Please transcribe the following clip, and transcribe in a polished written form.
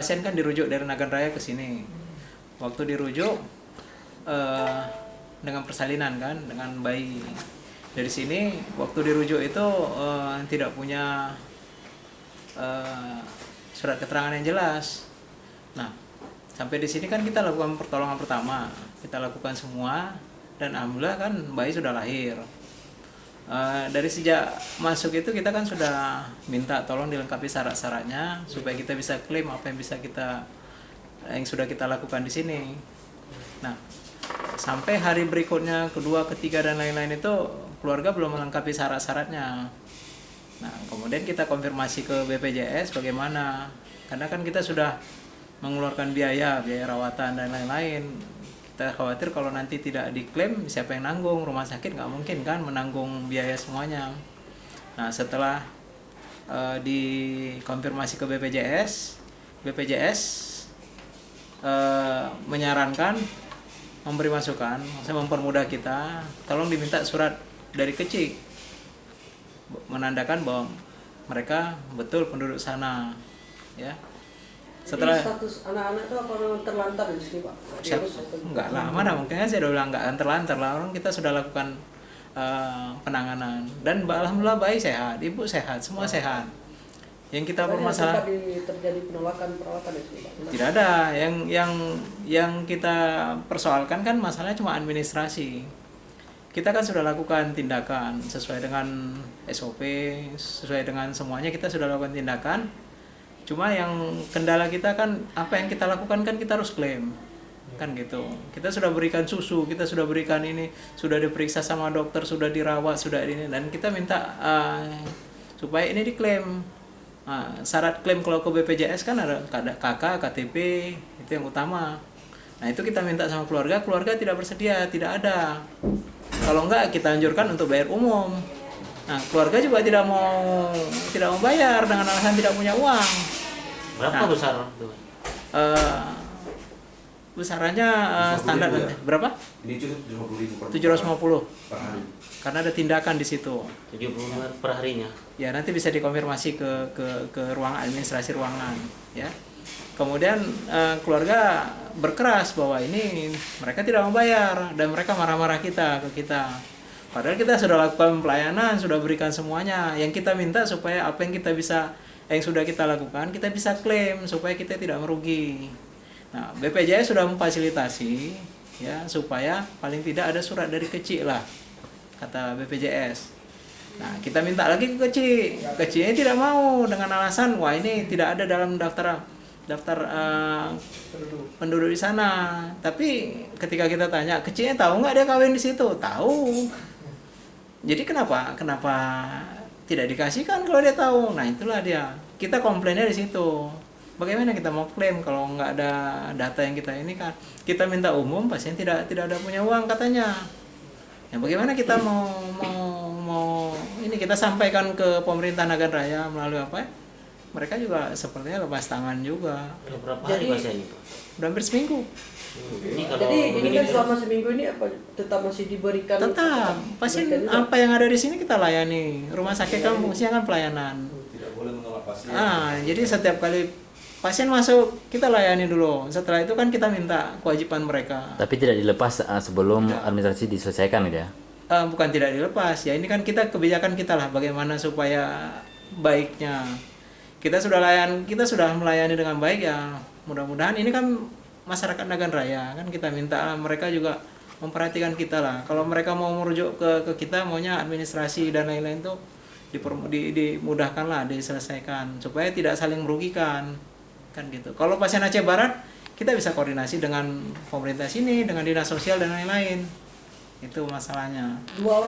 Pasien kan dirujuk dari Nagan Raya ke sini. Waktu dirujuk dengan persalinan kan, dengan bayi dari sini. Waktu dirujuk itu tidak punya surat keterangan yang jelas. Nah, sampai di sini kan kita lakukan pertolongan pertama, kita lakukan semua, dan alhamdulillah kan bayi sudah lahir. Dari sejak masuk itu kita kan sudah minta tolong dilengkapi syarat-syaratnya supaya kita bisa klaim apa yang sudah kita lakukan di sini. Nah, sampai hari berikutnya, kedua, ketiga dan lain-lain itu keluarga belum melengkapi syarat-syaratnya. Nah, kemudian kita konfirmasi ke BPJS bagaimana, karena kan kita sudah mengeluarkan biaya rawatan dan lain-lain. Kita khawatir kalau nanti tidak diklaim, siapa yang nanggung? Rumah sakit nggak mungkin kan menanggung biaya semuanya. Nah, setelah dikonfirmasi ke BPJS menyarankan, memberi masukan, saya mempermudah kita, tolong diminta surat dari kecil menandakan bahwa mereka betul penduduk sana, ya. Setelah jadi status anak-anak itu apa memang terlantar di sini, Pak? Enggak lah, mana mungkin saya udah bilang enggak akan terlantar lah, orang kita sudah lakukan penanganan dan alhamdulillah bayi sehat, ibu sehat, semua sehat. Yang kita permasalahan terjadi penolakan perawatan di sini, Pak? tidak ada, yang kita persoalkan kan masalahnya cuma administrasi. Kita kan sudah lakukan tindakan sesuai dengan SOP, sesuai dengan semuanya, kita sudah lakukan tindakan. Cuma yang kendala kita kan apa yang kita lakukan kan kita harus klaim kan gitu. Kita sudah berikan susu, kita sudah berikan ini, sudah diperiksa sama dokter, sudah dirawat, sudah ini, dan kita minta supaya ini diklaim. Syarat klaim kalau ke BPJS kan ada KK, KTP, itu yang utama. Nah, itu kita minta sama keluarga tidak bersedia, tidak ada. Kalau enggak kita anjurkan untuk bayar umum. Nah, keluarga juga tidak mau bayar dengan alasan tidak punya uang. Berapa besar tuh? Besarannya standar nanti. Berapa? Ini cukup 750.000 750 per hari. karena ada tindakan di situ. 70 per harinya. Ya, nanti bisa dikonfirmasi ke ruang administrasi ruangan, ya. Kemudian keluarga berkeras bahwa ini mereka tidak membayar dan mereka marah-marah ke kita. Padahal kita sudah lakukan pelayanan, sudah berikan semuanya. Yang kita minta supaya apa yang sudah kita lakukan, kita bisa klaim supaya kita tidak merugi. Nah, BPJS sudah memfasilitasi, ya, supaya paling tidak ada surat dari kecil lah, kata BPJS. Nah, kita minta lagi ke kecil. Kecilnya tidak mau dengan alasan, wah ini tidak ada dalam daftar penduduk di sana. Tapi ketika kita tanya, kecilnya tahu nggak dia kawin di situ? Tahu. Jadi kenapa tidak dikasihkan kalau dia tahu? Nah, itulah dia. Kita komplainnya di situ. Bagaimana kita mau klaim kalau nggak ada data yang kita ini kan? Kita minta umum, pasien tidak ada punya uang katanya. Ya, bagaimana kita mau ini kita sampaikan ke pemerintah Nagan Raya melalui apa? Mereka juga sepertinya lepas tangan juga. Berapa hari pasien itu? Udah hampir seminggu. Ini kalau Jadi kan begini selama seminggu ini apa tetap masih diberikan? Tetap pasien apa yang ada di sini kita layani. Rumah sakit kan fungsinya kan pelayanan. Tidak boleh menolak pasien. Jadi setiap kali pasien masuk kita layani dulu. Setelah itu kan kita minta kewajiban mereka. Tapi tidak dilepas sebelum administrasi diselesaikan gitu ya? Bukan tidak dilepas ya, ini kan kebijakan kita lah bagaimana supaya baiknya. Kita sudah melayani dengan baik ya. Mudah-mudahan ini kan masyarakat Nagan Raya kan kita minta mereka juga memperhatikan kita lah. Kalau mereka mau merujuk ke kita maunya administrasi dan lain-lain tuh dimudahkan lah, diselesaikan supaya tidak saling merugikan kan gitu. Kalau pasien Aceh Barat kita bisa koordinasi dengan pemerintah sini, dengan dinas sosial dan lain-lain. Itu masalahnya.